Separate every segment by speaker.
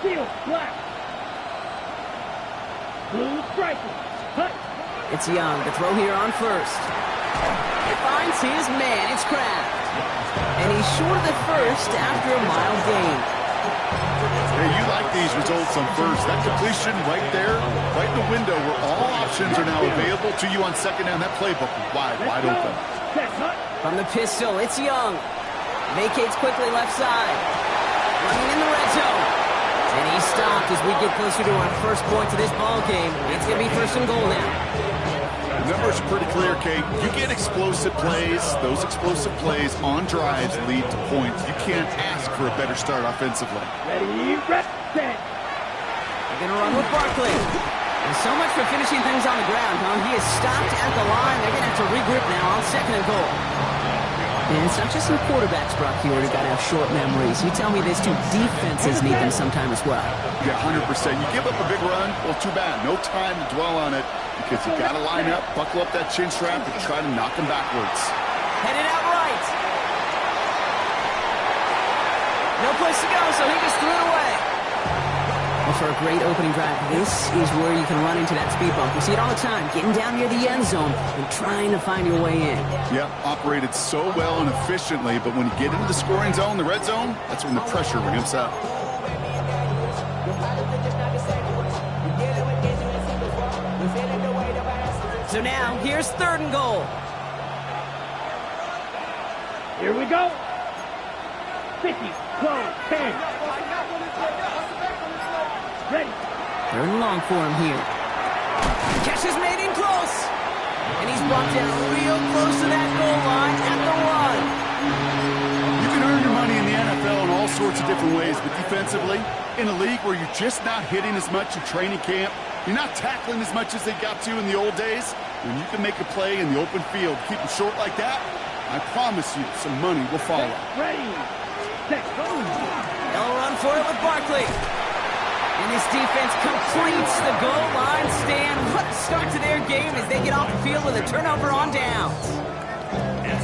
Speaker 1: Steel, black. Blue striker. Cut.
Speaker 2: It's Young to throw here on first. He finds his man. It's Kraft. And he's short of the first after a mild gain.
Speaker 3: Hey, you like these results on first. That completion right there, right in the window where all options are now available to you on second down. That playbook wide open.
Speaker 2: From the pistol, it's Young. Vacates quickly left side. Running in the red zone. And he's stopped as we get closer to our first point to this ball game. It's going to be first and goal now.
Speaker 3: The numbers are pretty clear, Kate. You get explosive plays. Those explosive plays on drives lead to points. You can't ask for a better start offensively.
Speaker 1: Ready, set.
Speaker 2: They're going to run with Barkley. And so much for finishing things on the ground, huh? He is stopped at the line. They're going to have to regroup now on second and goal. And it's not just some quarterbacks, Brock, here who got to have short memories. You tell me this too, defenses need them sometime as well.
Speaker 3: Yeah, 100%. You give up a big run, well, too bad. No time to dwell on it because you got to line up, buckle up that chin strap, and try to knock him backwards.
Speaker 2: Headed out right. No place to go, so he just threw it away. Well, for a great opening drive, this is where you can run into that speed bump. You see it all the time, getting down near the end zone and trying to find your way in.
Speaker 3: Yep, operated so well and efficiently, but when you get into the scoring zone, the red zone, that's when the pressure ramps up.
Speaker 2: So now, here's third and goal.
Speaker 1: Here we go. 50, 12, 10. Ready.
Speaker 2: Third and long for him here. Catch is made in close. And he's brought down real close to that goal line at the one.
Speaker 3: You can earn your money in the NFL in all sorts of different ways, but defensively, in a league where you're just not hitting as much in training camp, you're not tackling as much as they got to in the old days, when you can make a play in the open field, keep them short like that, I promise you some money will follow.
Speaker 1: Ready, set, go.
Speaker 2: They'll run for it with Barkley. And this defense completes the goal line stand. What a start to their game as they get off the field with a turnover on downs.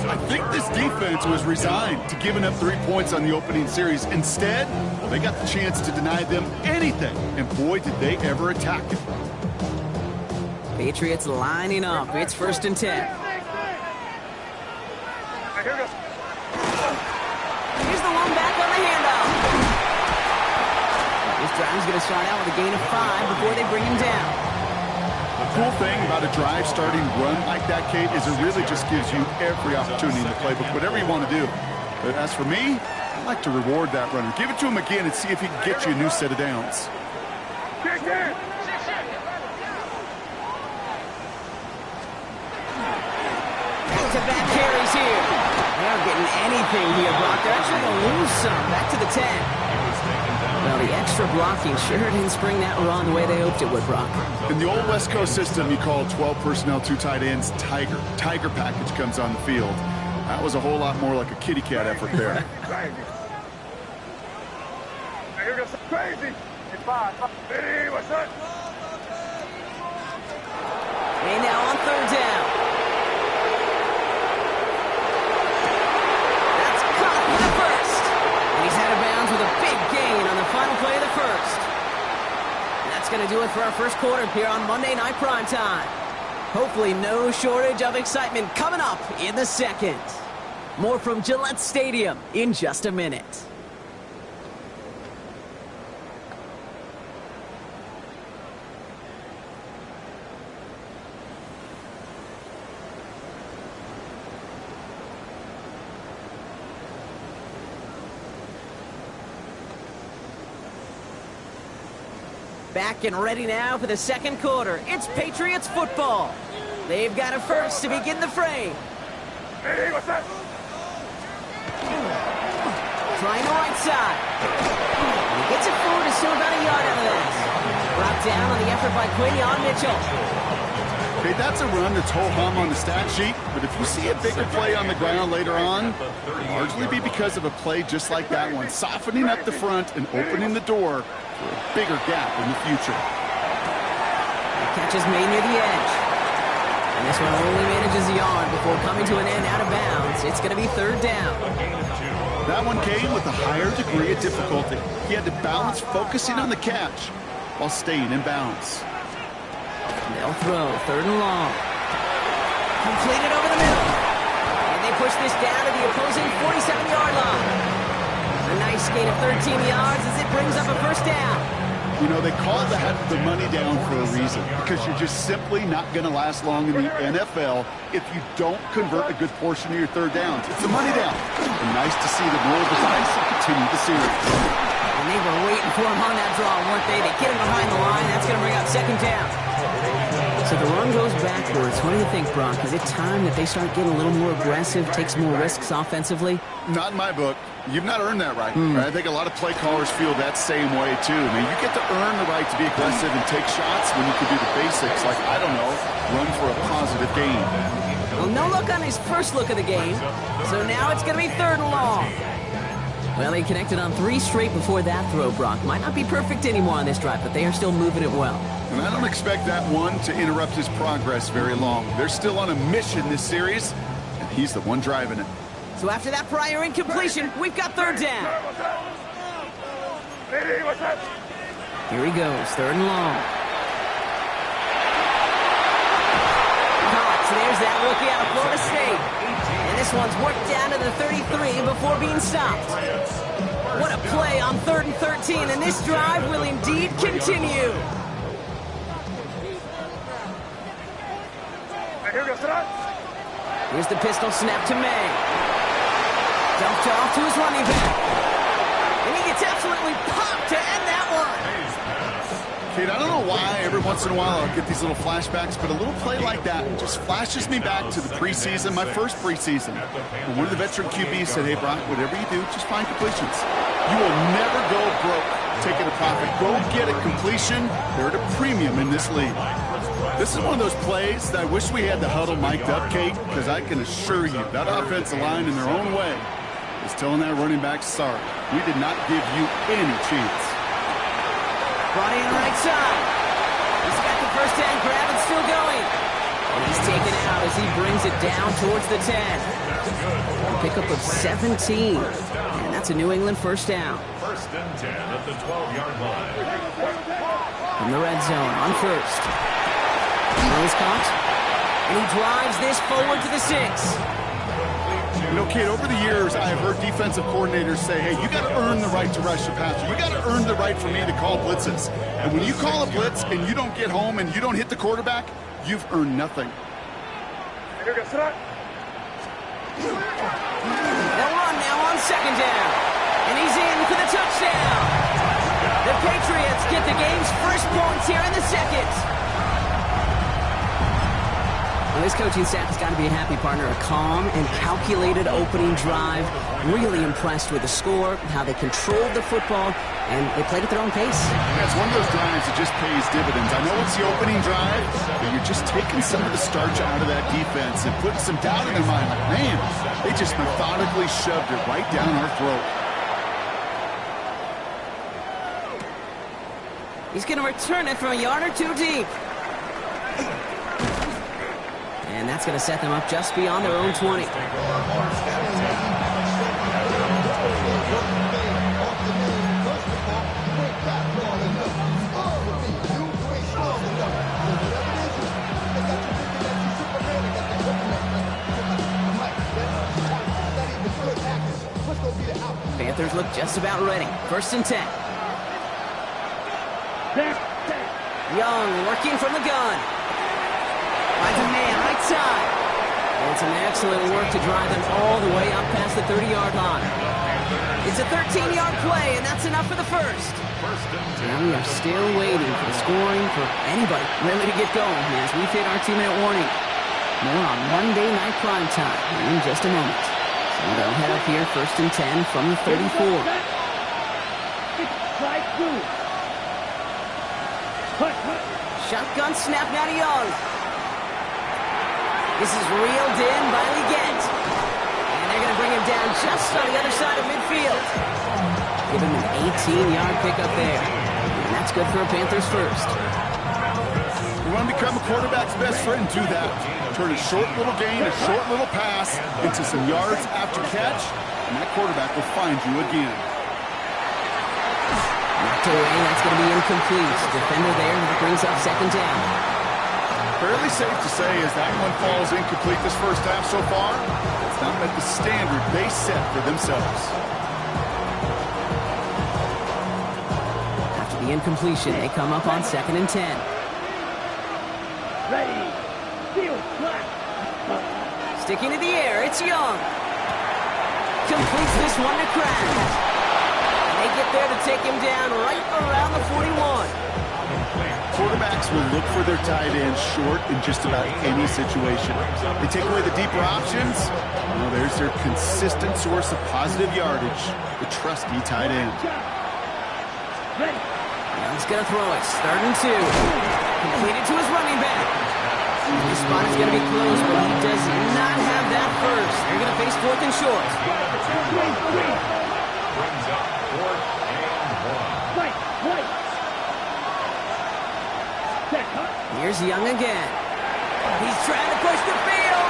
Speaker 3: I think this defense was resigned to giving up 3 points on the opening series. Instead, well, they got the chance to deny them anything. And boy, did they ever attack it.
Speaker 2: Patriots lining up. It's first and 10. Here's the one back on the handoff. This drive's going to start out with a gain of 5 before they bring him down.
Speaker 3: The cool thing about a drive starting run like that, Kate, is it really just gives you every opportunity in the playbook, whatever you want to do. But as for me, I like to reward that runner. Give it to him again and see if he can get you a new set of downs.
Speaker 2: Back-to-back carries here. They aren't getting anything here, Brock. They're actually going to lose some. Back to the 10. Well, the extra blocking sure didn't spring that run the way they hoped it would, Brock.
Speaker 3: In the old West Coast system, you call 12 personnel, 2 tight ends, Tiger. Tiger package comes on the field. That was a whole lot more like a kitty cat effort there.
Speaker 1: Here goes crazy. It's 5. Hey, what's up?
Speaker 2: They now on third down. That's caught for the first. And he's out of bounds with a big gain on the final play of the first. And that's going to do it for our first quarter here on Monday Night Primetime. Hopefully no shortage of excitement coming up in the second. More from Gillette Stadium in just a minute. Back and ready now for the second quarter. It's Patriots football. They've got a first to begin the fray.
Speaker 1: Hey, what's that?
Speaker 2: Trying the right side. And he gets it forward to still about a yard out of this. Brought down on the effort by Quinion Mitchell.
Speaker 3: Okay, that's a run that's ho-hum on the stat sheet, but if you see a bigger play on the ground later on, it'll largely be because of a play just like that one, softening up the front and opening the door for a bigger gap in the future.
Speaker 2: The catch is made near the edge. And this one only manages a yard before coming to an end out of bounds. It's going to be third down.
Speaker 3: That one came with a higher degree of difficulty. He had to balance focusing on the catch while staying in bounds.
Speaker 2: They'll throw, 3rd and long. Completed over the middle. And they push this down to the opposing 47-yard line. A nice gain of 13 yards as it brings up a 1st down.
Speaker 3: You know, they call that the money down for a reason, because you're just simply not going to last long in the NFL if you don't convert a good portion of your 3rd downs. It's a money down. And nice to see the roll of the dice and continue the series.
Speaker 2: And they were waiting for him on that draw, weren't they? They get him behind the line. That's going to bring up 2nd down. So the run goes backwards. What do you think, Brock? Is it time that they start getting a little more aggressive, take some more risks offensively?
Speaker 3: Not in my book. You've not earned that right. I think a lot of play callers feel that same way, too. I mean, you get to earn the right to be aggressive and take shots when you can do the basics, like, I don't know, run for a positive gain.
Speaker 2: Well, no look on his first look of the game. So now it's going to be 3rd and long. Well, he connected on 3 straight before that throw, Brock. Might not be perfect anymore on this drive, but they are still moving it well.
Speaker 3: And I don't expect that one to interrupt his progress very long. They're still on a mission this series, and he's the one driving it.
Speaker 2: So after that prior incompletion, we've got 3rd down. Here he goes, 3rd and long. Caught, so there's that rookie out of Florida State. And this one's worked down to the 33 before being stopped. What a play on 3rd and 13, and this drive will indeed continue. Here's the pistol snap to May. Dumped off to his running back. And he gets absolutely popped to end that one.
Speaker 3: Kate, I don't know why every once in a while I'll get these little flashbacks, but a little play like that just flashes me back to the preseason, my first preseason. And one of the veteran QBs said, hey, Brock, whatever you do, just find completions. You will never go broke taking a profit. Go get a completion. They're at a premium in this league. This is one of those plays that I wish we had the huddle mic'd up, Kate, because I can assure you that offensive line in their own way is telling that running back, sorry, we did not give you any chance.
Speaker 2: Brought in right side. He's got the 1st down grab and still going. And he's taken out as he brings it down towards the 10. A pickup of 17. And that's a New England 1st down.
Speaker 4: 1st and 10 at the 12-yard line.
Speaker 2: In the red zone on 1st. He's caught. And he drives this forward to the 6.
Speaker 3: You know, Kate, over the years, I have heard defensive coordinators say, hey, you got to earn the right to rush the passer. You got to earn the right for me to call blitzes. And when you call a blitz and you don't get home and you don't hit the quarterback, you've earned nothing.
Speaker 2: They'll run now on 2nd down. And he's in for the touchdown. The Patriots get the game's first points here in the 2nd. Well, this coaching staff has got to be a happy partner. A calm and calculated opening drive. Really impressed with the score, how they controlled the football, and they played at their own pace.
Speaker 3: Yeah, it's one of those drives that just pays dividends. I know it's the opening drive, but you're just taking some of the starch out of that defense and putting some doubt in their mind. Like, man, they just methodically shoved it right down our throat.
Speaker 2: He's going to return it from a yard or 2 deep. And that's going to set them up just beyond their own 20. Panthers look just about ready. 1st and 10. Young working from the gun. Finds a man right side. And it's an excellent work to drive them all the way up past the 30-yard line. It's a 13-yard play, and that's enough for the 1st. Now we are still waiting for the scoring for anybody really to get going as we've hit our 2-minute warning. More on Monday Night Prime Time in just a moment. So they'll head up here 1st and 10 from the 34. Shotgun snap now to Young. This is reeled in by Leggett. And they're going to bring him down just on the other side of midfield. Give him an 18-yard pickup there. And that's good for a Panthers 1st.
Speaker 3: You want to become a quarterback's best friend, do that. Turn a short little gain, a short little pass into some yards after catch, and that quarterback will find you again.
Speaker 2: Knocked away, that's going to be incomplete. Defender there, and it brings up second down.
Speaker 3: Fairly safe to say as that one falls incomplete this first half so far, it's not met the standard they set for themselves.
Speaker 2: After the incompletion, they come up on 2nd and 10.
Speaker 1: Ready. Field flat.
Speaker 2: Sticking to the air, it's Young. Completes this one to Kraft. And they get there to take him down right around the 41.
Speaker 3: Quarterbacks will look for their tight end short in just about any situation. They take away the deeper options. Well, there's their consistent source of positive yardage, the trusty tight end.
Speaker 2: Young's going to throw it. 3rd and 2. Completed to his running back. This spot is going to be closed, but he does not have that first. They're going to face 4th and short.
Speaker 4: Brings up 4th and 1.
Speaker 1: Right.
Speaker 2: Here's Young again. He's trying to push the field.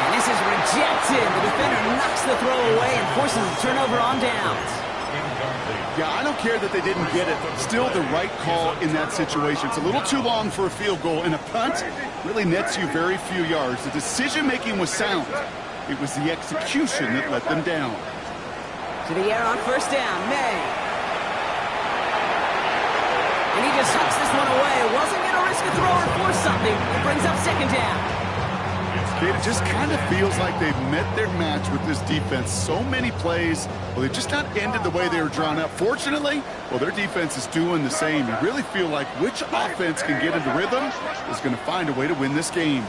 Speaker 2: And this is rejected. The defender knocks the throw away and forces a turnover on downs.
Speaker 3: Yeah, I don't care that they didn't get it. Still the right call in that situation. It's a little too long for a field goal, and a punt really nets you very few yards. The decision-making was sound. It was the execution that let them down.
Speaker 2: To the air on 1st down, May. And he just hucks this one away. Wasn't going to risk a throw or force something. It brings up 2nd down.
Speaker 3: It just kind of feels like they've met their match with this defense. So many plays, well, they've just not ended the way they were drawn up. Fortunately, well, their defense is doing the same. You really feel like which offense can get into rhythm is going to find a way to win this game.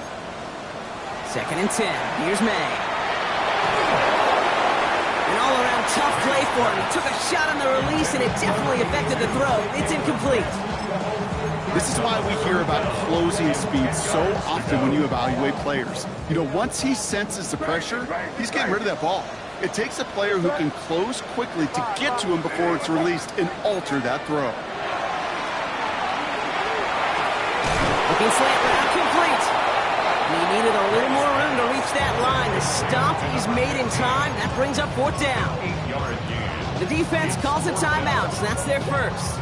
Speaker 2: 2nd and 10. Here's May. An all-around tough play for him. He took a shot on the release, and it definitely affected the throw. It's incomplete.
Speaker 3: This is why we hear about closing speed so often when you evaluate players. You know, once he senses the pressure, he's getting rid of that ball. It takes a player who can close quickly to get to him before it's released and alter that throw.
Speaker 2: Looking slant route complete. And he needed a little more room to reach that line. The stop is made in time. That brings up 4th down.
Speaker 4: 8-yard gain.
Speaker 2: The defense calls a timeout, so that's their first.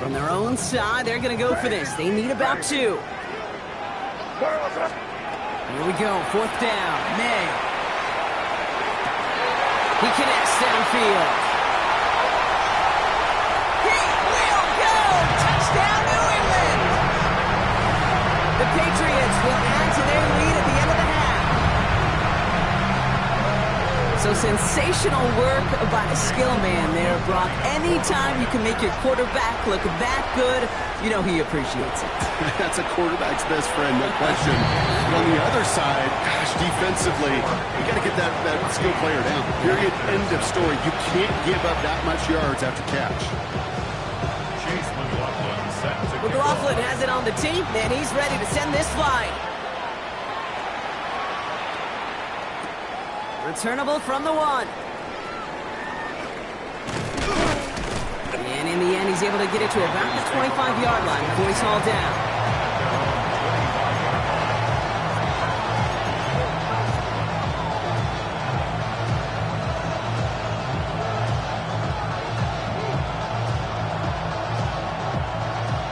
Speaker 2: From their own side, they're going to go for this. They need about 2. Here we go, 4th down. May. He connects downfield. He will go! Touchdown, New England! The Patriots will add to their lead at the end of the half. So sensational work by the skill man there, Brock. Anytime you can make your quarterback look that good, you know he appreciates it.
Speaker 3: That's a quarterback's best friend, no question. But on the other side, gosh, defensively, you got to get that skill player down. Period. End of story. You can't give up that much yards after catch.
Speaker 4: Chase McLaughlin set to kick.
Speaker 2: McLaughlin has it on the tee, and he's ready to send this flying. Returnable from the 1. And in the end, he's able to get it to about the 25-yard line before he's hauled down.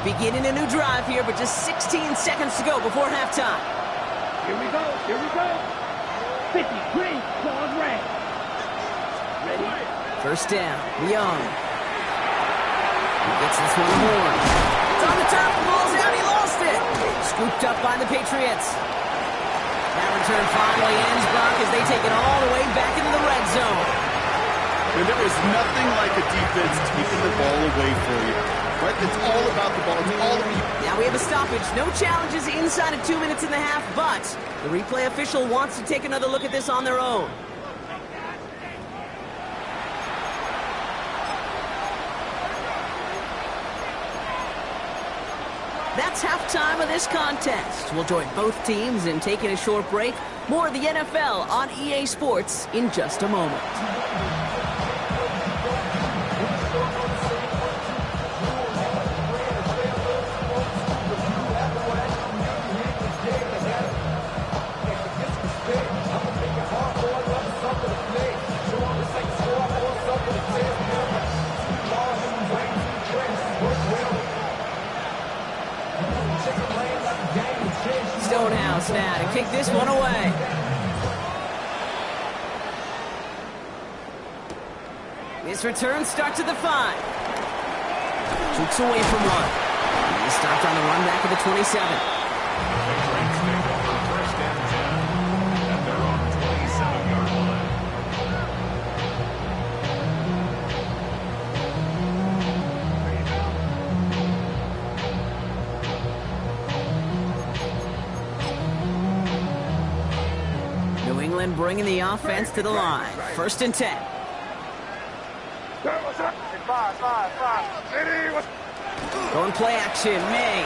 Speaker 2: Beginning a new drive here, but just 16 seconds to go before halftime.
Speaker 1: Here we go. 50, green, claws red. Ready?
Speaker 2: 1st down, Young. He gets this one more. It's on the turf, ball's out, he lost it. Scooped up by the Patriots. That return finally ends, Brock, as they take it all the way back into the red zone.
Speaker 3: And there was nothing like a defense taking the ball away for you. Right? It's all about the ball. It's all about you.
Speaker 2: Now we have a stoppage. No challenges inside of 2 minutes and a half, but the replay official wants to take another look at this on their own. That's halftime of this contest. We'll join both teams in taking a short break. More of the NFL on EA Sports in just a moment. pass now to kick this one away. His return starts at the 5. Keeps away from one. He stopped on the run back of the 27.
Speaker 4: Patriots take over first and 10 at their own 27-yard line.
Speaker 2: New England bringing the offense to the line. First and 10.
Speaker 1: What's up? 5.
Speaker 2: Going play action, May.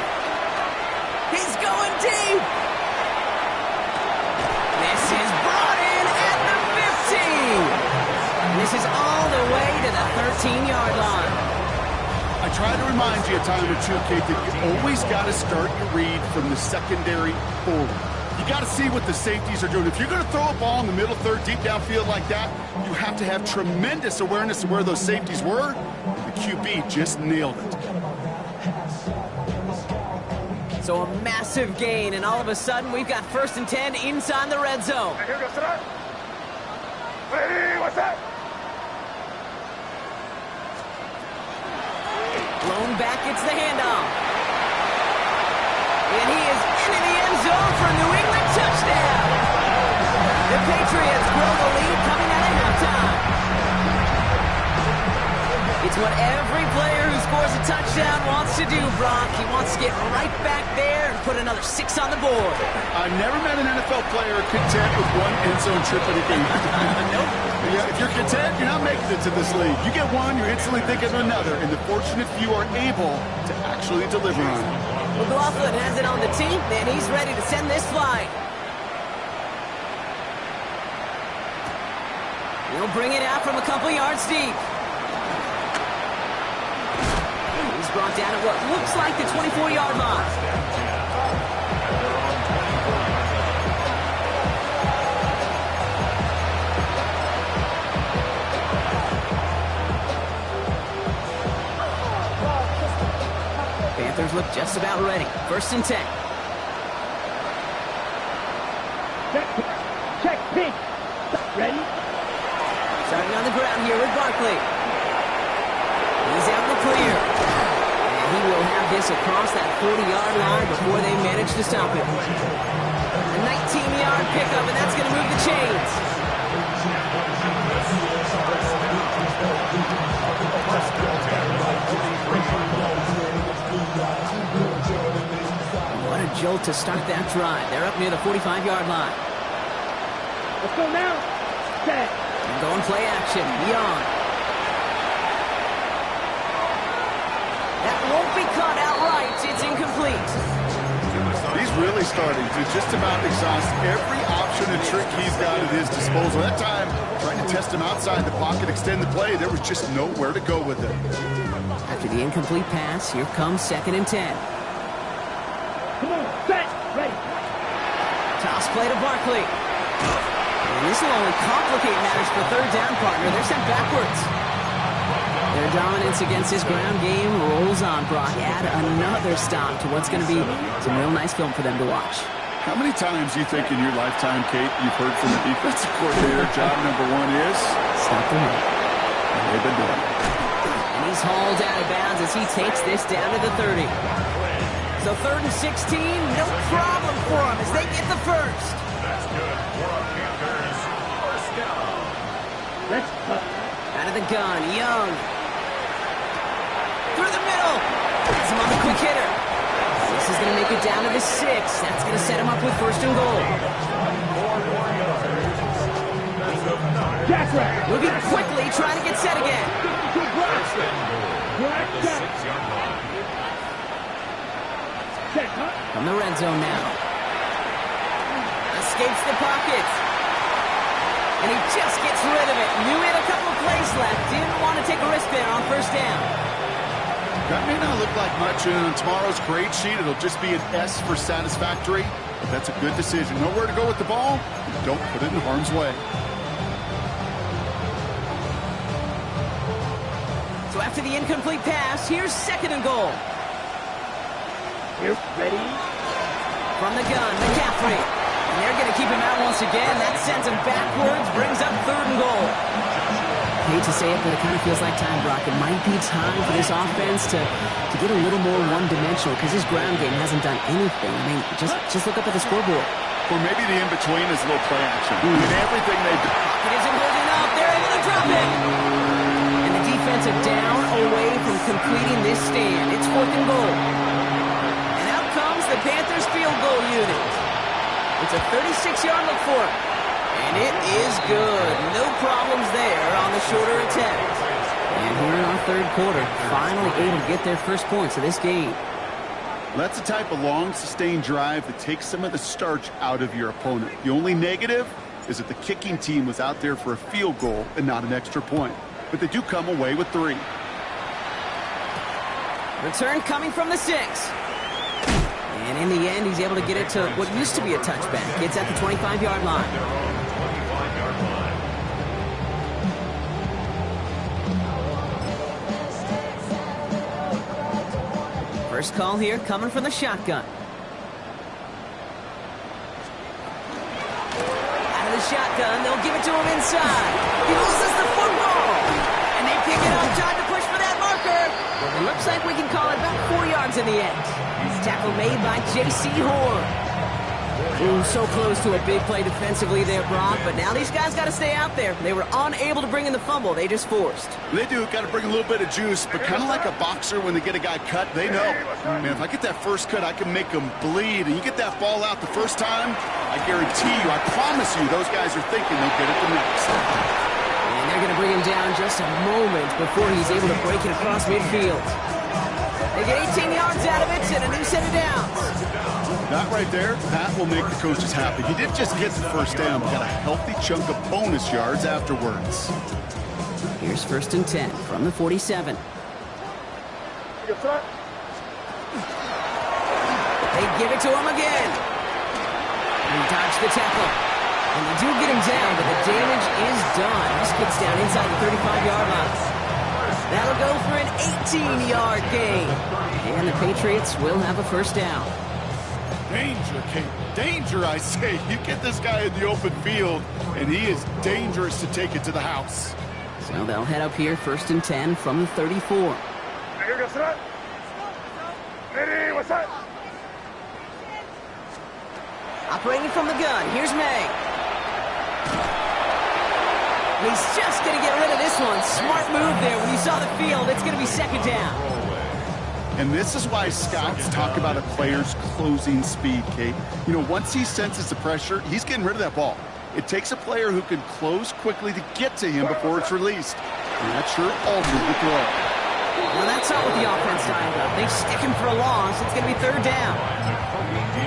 Speaker 2: He's going deep. This is brought in at the 15. This is all the way to the 13-yard line.
Speaker 3: I try to remind you a time or two, Kate, that you always got to start your read from the secondary forward. You got to see what the safeties are doing. If you're going to throw a ball in the middle third, deep downfield like that, you have to have tremendous awareness of where those safeties were. The QB just nailed it.
Speaker 2: So a massive gain, and all of a sudden, we've got first and 10 inside the red zone.
Speaker 1: Here goes Sarah. Ready, what's that?
Speaker 2: Blown back, it's the handoff. And he is into the end zone for a New England touchdown. The Patriots grow the lead coming out of halftime. It's what every player who scores a touchdown wants to do, Brock. He wants to get right back there and put another 6 on the board.
Speaker 3: I've never met an NFL player content with one end zone trip in a game.
Speaker 2: Nope.
Speaker 3: Yeah, if you're content, you're not making it to this league. You get one, you're instantly thinking of another, and the fortunate few are able to actually deliver on it.
Speaker 2: McLaughlin has it on the team, and he's ready to send this flying. He'll bring it out from a couple yards deep. He's brought down at what looks like the 24-yard line. Panthers look just about ready. First and 10.
Speaker 1: Check, pink. Ready?
Speaker 2: Starting on the ground here with Barkley. He's out in the clear. And he will have this across that 40-yard line before they manage to stop him. A 19-yard pickup, and that's going to move the chains. What a jolt to start that drive. They're up near the 45-yard line.
Speaker 1: Let's go now. Set.
Speaker 2: And going play action. Young. That won't be caught outright. It's incomplete.
Speaker 3: He's really starting to just about exhaust every option and trick he's got at his disposal. That time, trying to test him outside the pocket, extend the play, there was just nowhere to go with it.
Speaker 2: After the incomplete pass, here comes second and 10.
Speaker 1: Come on, set. Ready.
Speaker 2: Toss play to Barkley. And this will only complicate matters for third down, partner. They're sent backwards. Their dominance against his ground game rolls on, Brock. Add another stop to what's going to be some real nice film for them to watch.
Speaker 3: How many times do you think in your lifetime, Kate, you've heard from the defensive coordinator, job number 1 is?
Speaker 2: Stop the run.
Speaker 3: And they've been doing it.
Speaker 2: And he's hauled out of bounds as he takes this down to the 30. So third and 16, no problem for him as they get the first.
Speaker 4: That's good for our Panthers. First down.
Speaker 1: Let's cut.
Speaker 2: Out of the gun, Young. Through the middle. Gets him on the quick hitter. This is going to make it down to the 6. That's going to set him up with first and goal.
Speaker 1: Jackrack.
Speaker 2: Moving quickly, trying to get set again.
Speaker 4: First and goal at the 6-yard line.
Speaker 1: Check, huh?
Speaker 2: From the red zone now. Escapes the pocket. And he just gets rid of it. Knew he had a couple of plays left. Didn't want to take a risk there on first down.
Speaker 3: That may not look like much on tomorrow's grade sheet. It'll just be an S for satisfactory. But that's a good decision. Know where to go with the ball. Don't put it in harm's way.
Speaker 2: So after the incomplete pass, here's second and goal.
Speaker 1: Here, ready.
Speaker 2: From the gun, McCaffrey. And they're going to keep him out once again. That sends him backwards, brings up 3rd and goal. Hate to say it, but it kind of feels like time, Brock. It might be time for this offense to get a little more one-dimensional because his ground game hasn't done anything. I mean, just look up at the scoreboard.
Speaker 3: Or maybe the in-between is a little play action. I mean, everything they've done.
Speaker 2: It isn't holding up. They're able to drop it. And the defensive down away from completing this stand. It's 4th and goal. And out comes the Panthers field goal unit. It's a 36-yard look for it. And it is good. No problems there on the shorter attempt. And here in our 3rd quarter, finally able to get their first points of this game.
Speaker 3: That's the type of long, sustained drive that takes some of the starch out of your opponent. The only negative is that the kicking team was out there for a field goal and not an extra point. But they do come away with 3.
Speaker 2: Return coming from the 6. And in the end, he's able to get it to what used to be a touchback. It's at the 25-yard line. First call here coming from the shotgun. Out of the shotgun, they'll give it to him inside. He loses the football. And they pick it up, trying to push for that marker. It looks like we can call it about 4 yards in the end. Tackle made by J.C. Horn. Ooh, so close to a big play defensively there, Brock, but now these guys got to stay out there. They were unable to bring in the fumble. They just forced.
Speaker 3: They do. Got to bring a little bit of juice, but kind of like a boxer when they get a guy cut, they know. Man, if I get that first cut, I can make them bleed. And you get that ball out the first time, I guarantee you, I promise you, those guys are thinking they'll get it the next.
Speaker 2: And they're going to bring him down just a moment before he's able to break it across midfield. They get 18 yards out of it and a new set of downs.
Speaker 3: That right there, that will make the coaches happy. He didn't just get the first down, but got a healthy chunk of bonus yards afterwards.
Speaker 2: Here's 1st and 10 from the 47. They give it to him again. He dodged the tackle. And they do get him down, but the damage is done. This gets down inside the 35-yard line. That'll go for an 18-yard gain. And the Patriots will have a first down.
Speaker 3: Danger, Kate. Danger, I say. You get this guy in the open field, and he is dangerous to take it to the house.
Speaker 2: So they'll head up here, 1st and 10 from the 34. Operating from the gun, here's May. He's just going to get rid of this one. Smart move there. When you saw the field, it's going to be 2nd down.
Speaker 3: And this is why scouts talk about a player's closing speed, Kate. You know, once he senses the pressure, he's getting rid of that ball. It takes a player who can close quickly to get to him before it's released. And that sure altered the throw.
Speaker 2: Well, that's not what the offense dialed up. They stick him for a loss. It's going to be 3rd down.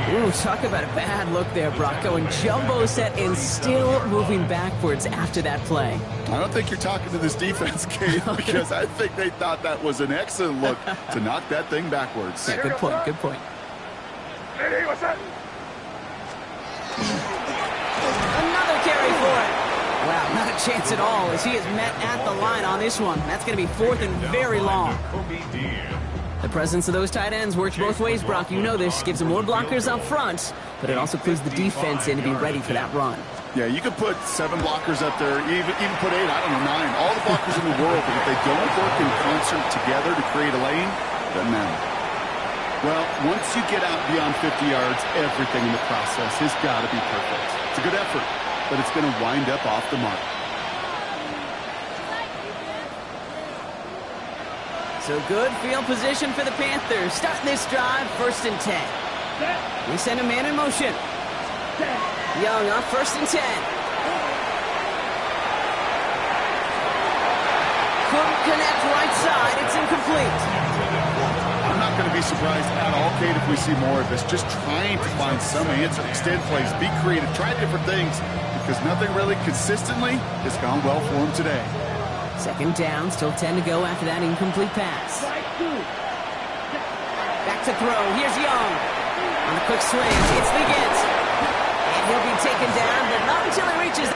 Speaker 2: Ooh, talk about a bad look there, Brock. Going jumbo set and still moving backwards after that play.
Speaker 3: I don't think you're talking to this defense, Kate, because I think they thought that was an excellent look to knock that thing backwards.
Speaker 2: Yeah, good point, good point. Another carry for it. Wow, not a chance at all as he is met at the line on this one. That's going to be 4th and very long. The presence of those tight ends works both ways, Brock. You know this. Gives them more blockers up front, but it also clues the defense in to be ready for that run.
Speaker 3: Yeah, you could put 7 blockers up there, even put 8, I don't know, 9. All the blockers in the world, but if they don't work in concert together to create a lane, doesn't matter. Well, once you get out beyond 50 yards, everything in the process has got to be perfect. It's a good effort, but it's going to wind up off the mark.
Speaker 2: So good field position for the Panthers. Starting this drive, 1st and 10. They send a man in motion. Young up, 1st and 10. Couldn't connect right side. It's incomplete.
Speaker 3: I'm not going to be surprised at all, Kate, if we see more of this. Just trying to find some answer. Extend plays, be creative, try different things, because nothing really consistently has gone well for him today.
Speaker 2: 2nd down, still 10 to go after that incomplete pass. Back to throw. Here's Young. On the quick swing, it's Liggins. And he'll be taken down, but not until he reaches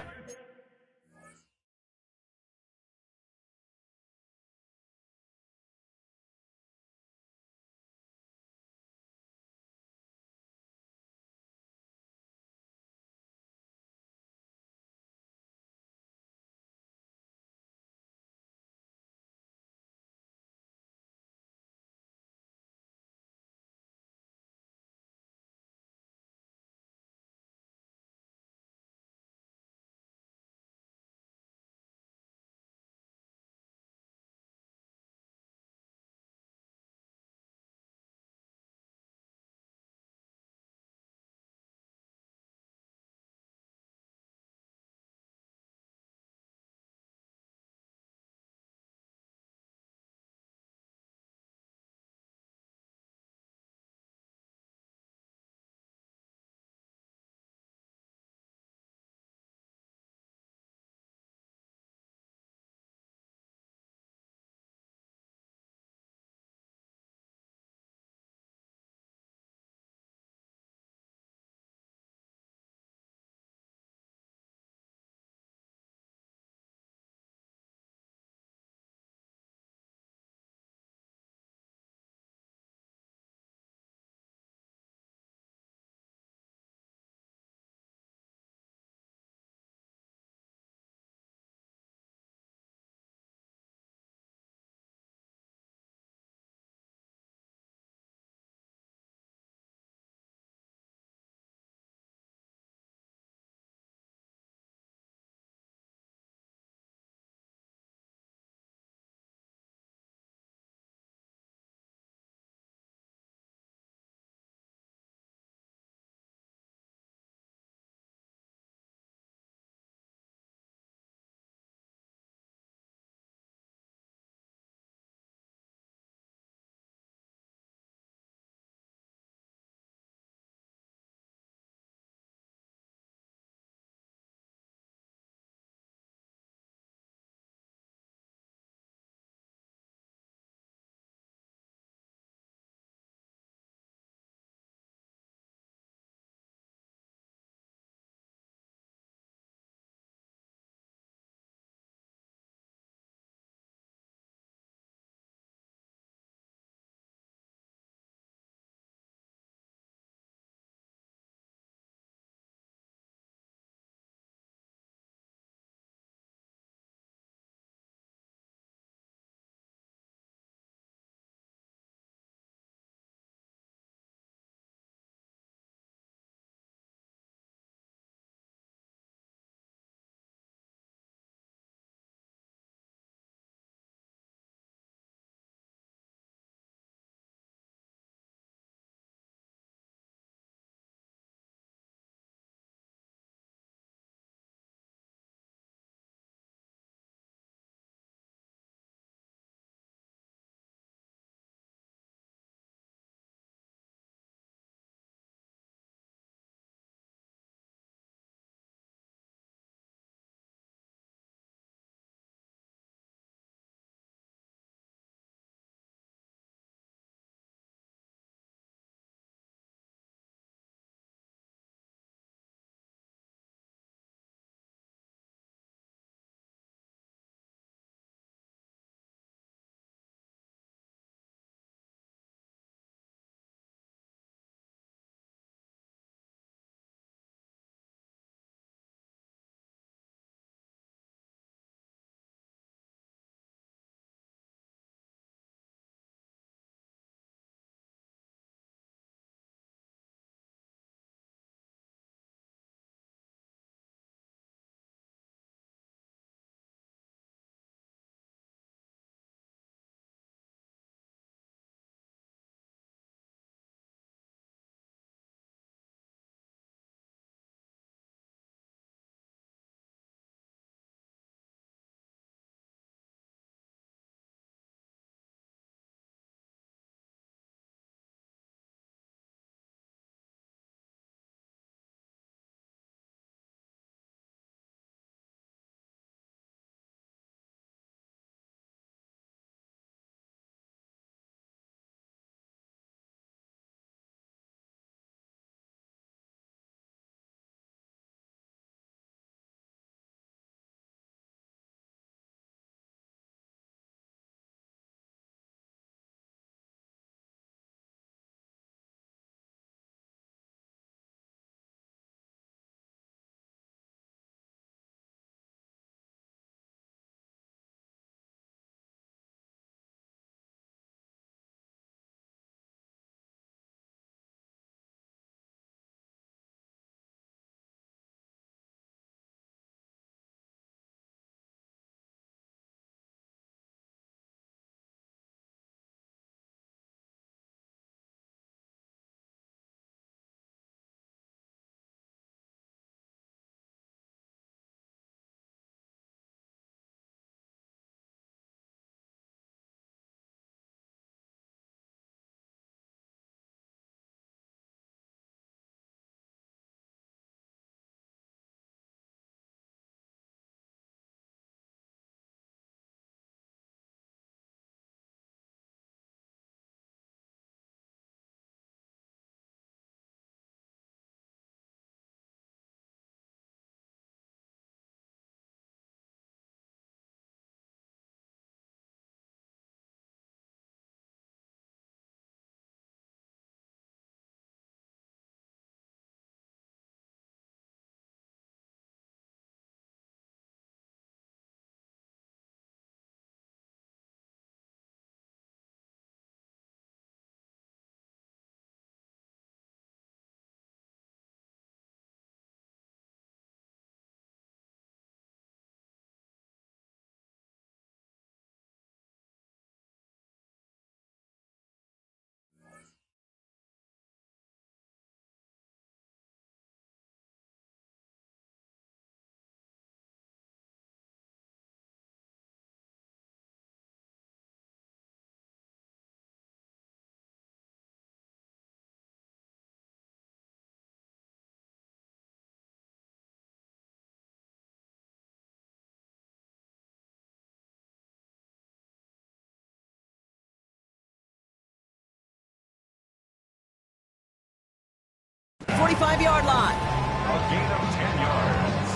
Speaker 2: 45-yard line.
Speaker 4: A gain of 10 yards.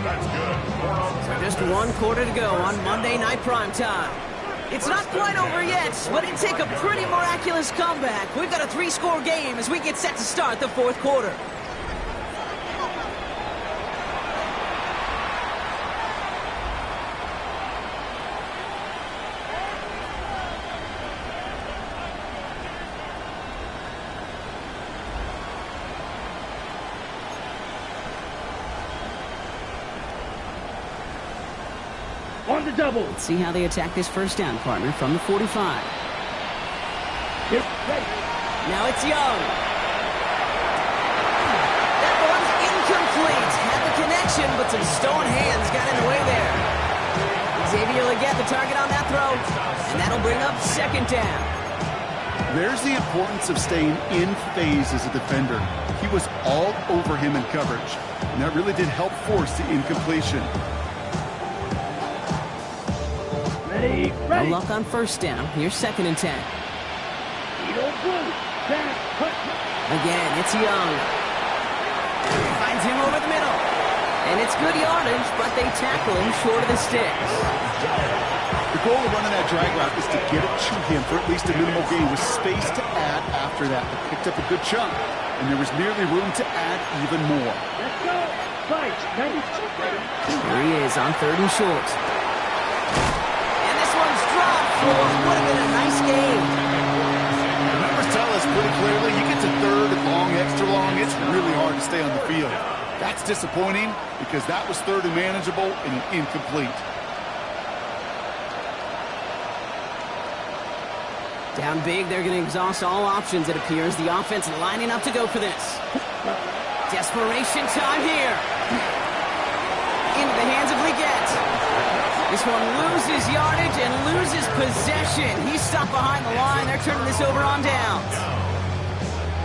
Speaker 4: That's good.
Speaker 2: So just one quarter to go on Monday Night Primetime. It's not quite over yet, but it'd take a pretty miraculous comeback. We've got a 3-score game as we get set to start the fourth quarter.
Speaker 1: On the double.
Speaker 2: Let's see how they attack this first down, partner, from the 45. Now it's Young. That one's incomplete. Had the connection, but some stone hands got in the way there. Xavier Legette the target on that throw, and that'll bring up second down.
Speaker 3: There's the importance of staying in phase as a defender. He was all over him in coverage, and that really did help force the incompletion.
Speaker 2: No luck on first down. Here's second and 10. Again, it's Young. Finds him over the middle. And it's good yardage, but they tackle him short of the sticks.
Speaker 3: The goal of running that drag route is to get it to him for at least a minimal gain with space to add after that. They picked up a good chunk, and there was nearly room to add even more.
Speaker 1: Let's go. Fight.
Speaker 2: Here he is on third and short. Would have been a nice game.
Speaker 3: The numbers tell us pretty clearly, you get to third and long, extra long, it's really hard to stay on the field. That's disappointing because that was third and manageable and an incomplete.
Speaker 2: Down big, they're going to exhaust all options, it appears. The offense lining up to go for this. Desperation time here. Into the hands of Legette. This one loses yardage and loses possession. He's stopped behind the line. They're turning this over on downs.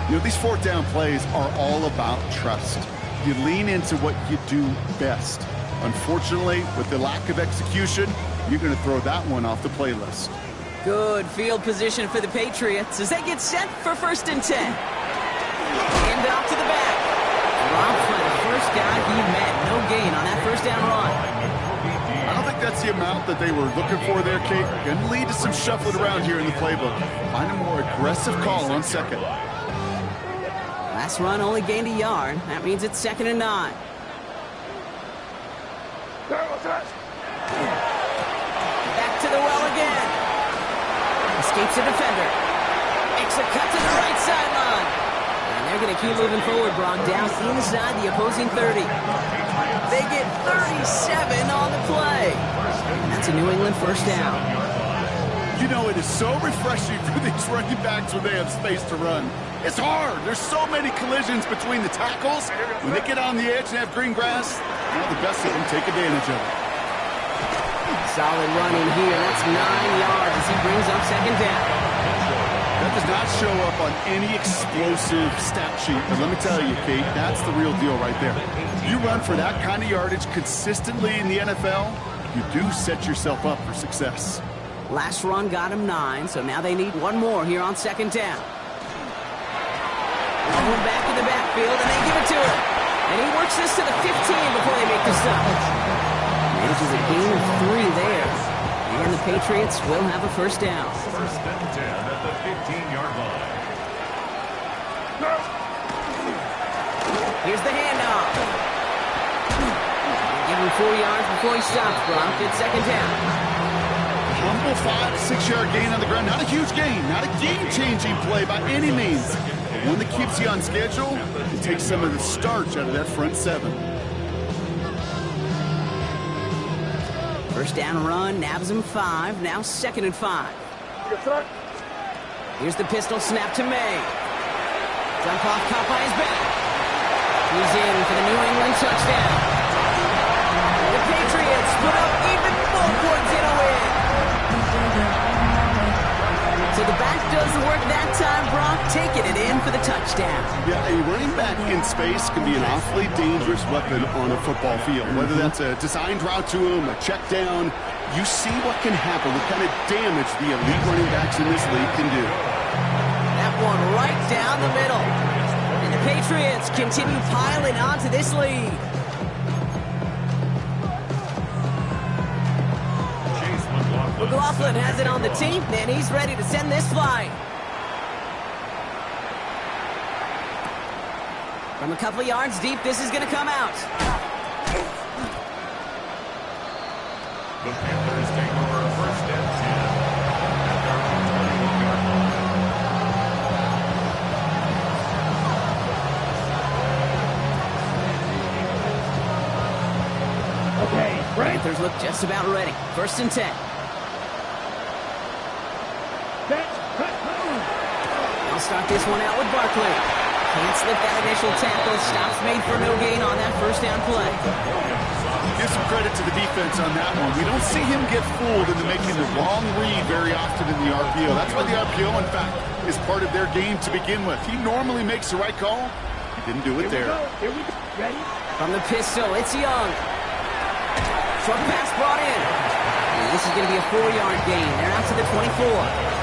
Speaker 3: You know, these fourth down plays are all about trust. You lean into what you do best. Unfortunately, with the lack of execution, you're going to throw that one off the playlist.
Speaker 2: Good field position for the Patriots as they get set for first and 10. Hand off to the back. Robbed by the first guy he met. No gain on that first down run.
Speaker 3: I don't think that's the amount that they were looking for there, Kate. Going to lead to some shuffling around here in the playbook. Find a more aggressive call on second.
Speaker 2: Last run only gained a yard. That means it's second and 9. Back to the well again. Escapes a defender. Makes a cut to the right sideline. And they're going to keep moving forward, Brock, down inside the opposing 30. They get 37 on the play. And that's a New England first down.
Speaker 3: You know, it is so refreshing for these running backs when they have space to run. It's hard. There's so many collisions between the tackles. When they get on the edge and have green grass, the best of them take advantage of it.
Speaker 2: Solid running here. That's 9 yards as he brings up second down.
Speaker 3: That does not show up on any explosive stat sheet, but let me tell you, Kate, that's the real deal right there. You run for that kind of yardage consistently in the NFL, you do set yourself up for success.
Speaker 2: Last run got him 9, so now they need one more here on second down. Going back in the backfield, and they give it to him. And he works this to the 15 before they make the stop. Manages a gain of 3 there. And the Patriots will have a first down.
Speaker 4: First and 10 at the 15-yard line.
Speaker 2: Here's the handoff. Give him 4 yards before he stops, Brock. It's second down.
Speaker 3: Humble 5-6-yard gain on the ground. Not a huge gain. Not a game-changing play by any means. But one that keeps you on schedule and takes some of the starch out of that front 7.
Speaker 2: First down run, nabs him 5. Now second and 5. Here's the pistol snap to May. Dump off, caught by his back. He's in for the New England touchdown. The Patriots put up even more points in a win. So the back does the work that time, Brock, taking it in for the touchdown.
Speaker 3: Yeah, a running back in space can be an awfully dangerous weapon on a football field. Whether that's a designed route to him, a check down, you see what can happen, what kind of damage the elite running backs in this league can do.
Speaker 2: That one right down the middle. And the Patriots continue piling onto this lead. McLaughlin has it on the team, and he's ready to send this flying. From a couple yards deep, this is going to come out.
Speaker 4: The Panthers take over a 1st and 10. At their own 21-yard line.
Speaker 2: Okay, Panthers look just about ready. 1st and 10. I'll start this one out with Barkley. Can't slip that initial tackle. Stops made for no gain on that 1st down play.
Speaker 3: Give some credit to the defense on that one. We don't see him get fooled into making the wrong read very often in the RPO. That's why the RPO, in fact, is part of their game to begin with. He normally makes the right call. He didn't do it there.
Speaker 2: Here we go. Ready? From the pistol, it's Young. Short pass brought in. And this is going to be a 4-yard gain. They're out to the 24.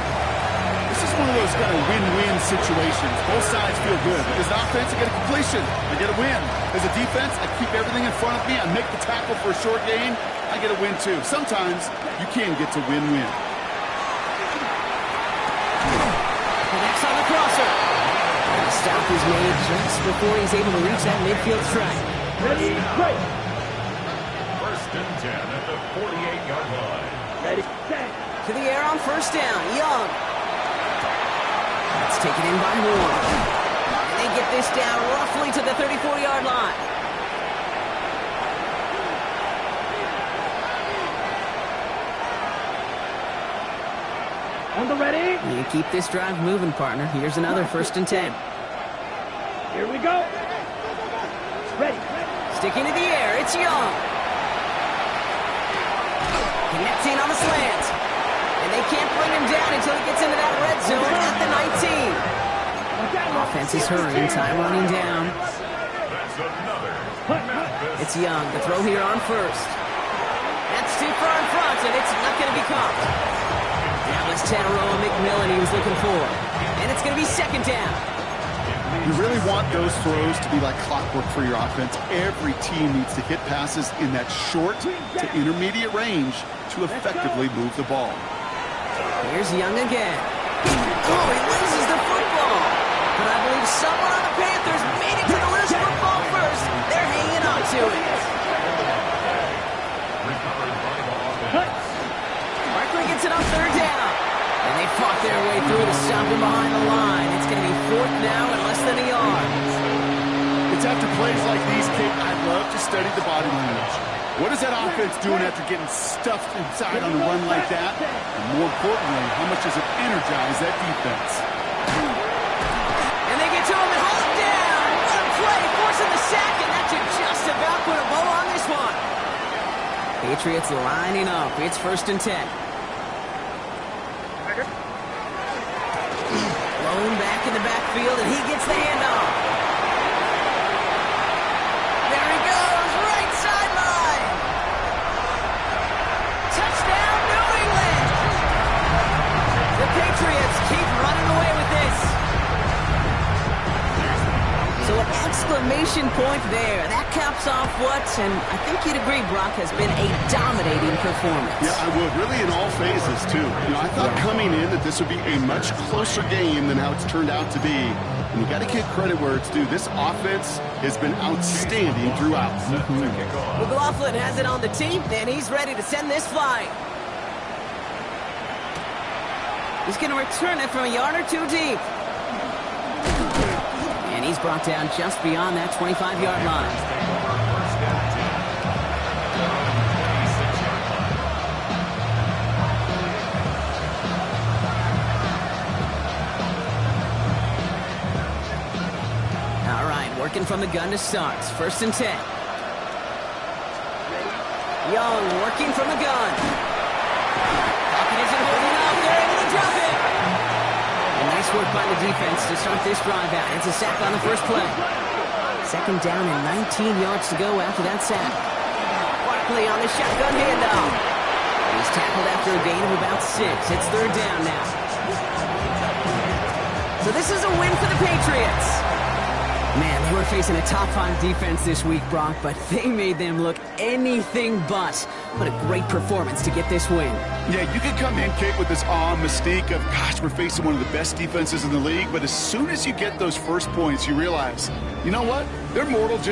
Speaker 3: This is one of those kind of win-win situations. Both sides feel good. As an offense, I get a completion. I get a win. As a defense, I keep everything in front of me. I make the tackle for a short gain. I get a win, too. Sometimes, you can get to win-win.
Speaker 2: Connects on the crosser. The stop is made just before he's able to reach that midfield strike.
Speaker 4: Ready, break. 1st and 10 at the 48-yard line.
Speaker 2: Ready, set. To the air on 1st down. Young. It's taken in by Moore. And they get this down roughly to the 34-yard line.
Speaker 5: On the ready.
Speaker 2: You keep this drive moving, partner. Here's another 1st and 10.
Speaker 5: Here we go. Ready.
Speaker 2: Sticking to the air, it's Young. Connecting on the slant. And they can't bring him down until he gets into that red zone at the 19. Offense is hurrying, time running down.
Speaker 4: That's another.
Speaker 2: It's Young, the throw here on 1st. That's too far in front, and it's not going to be caught. That was Tanaroa McMillan he was looking for. And it's going to be 2nd down.
Speaker 3: You really want those throws to be like clockwork for your offense. Every team needs to hit passes in that short to intermediate range to effectively move the ball.
Speaker 2: Here's Young again. Oh, he loses the football. But I believe someone on the Panthers made it to the loose football first. They're hanging on to it. Barkley gets it on 3rd down. And they fought their way through to stop him behind the line. It's going to be 4th now and less than a yard.
Speaker 3: It's after plays like these, Kate, I love to study the body language. What is that offense doing after getting stuffed inside on a run like that? And more importantly, how much does it energize that defense?
Speaker 2: And they get to him and hold him down. One play, forcing the sack, and that should just about put a bow on this one. Patriots lining up. It's 1st and 10. Blown back in the backfield, and he gets the handoff. There he goes, right sideline. Touchdown, New England. The Patriots keep running away with this. So an exclamation point there. That caps off what, and I think you'd agree, Brock, has been a dominating performance.
Speaker 3: Yeah, I would. Really in all phases, too. You know, I thought coming in that this would be a much closer game than how it's turned out to be. And you got to give credit where it's due. This offense has been outstanding throughout.
Speaker 2: McLaughlin has it on the team, and he's ready to send this flying. He's going to return it from a yard or two deep. And he's brought down just beyond that 25-yard line. All right, working from the gun to start. 1st and 10. Young working from the gun. Pocket isn't holding up. They're able to drop it. Nice work by the defense to start this drive out. It's a sack on the first play. 2nd down and 19 yards to go after that sack. Barkley on the shotgun handoff. He's tackled after a gain of about 6. It's 3rd down now. So this is a win for the Patriots. Man, they were facing a top-5 defense this week, Brock, but they made them look anything but. What a great performance to get this win.
Speaker 3: Yeah, you can come in, Kate, with this awe and mystique of, gosh, we're facing one of the best defenses in the league, but as soon as you get those first points, you realize, you know what? They're mortal just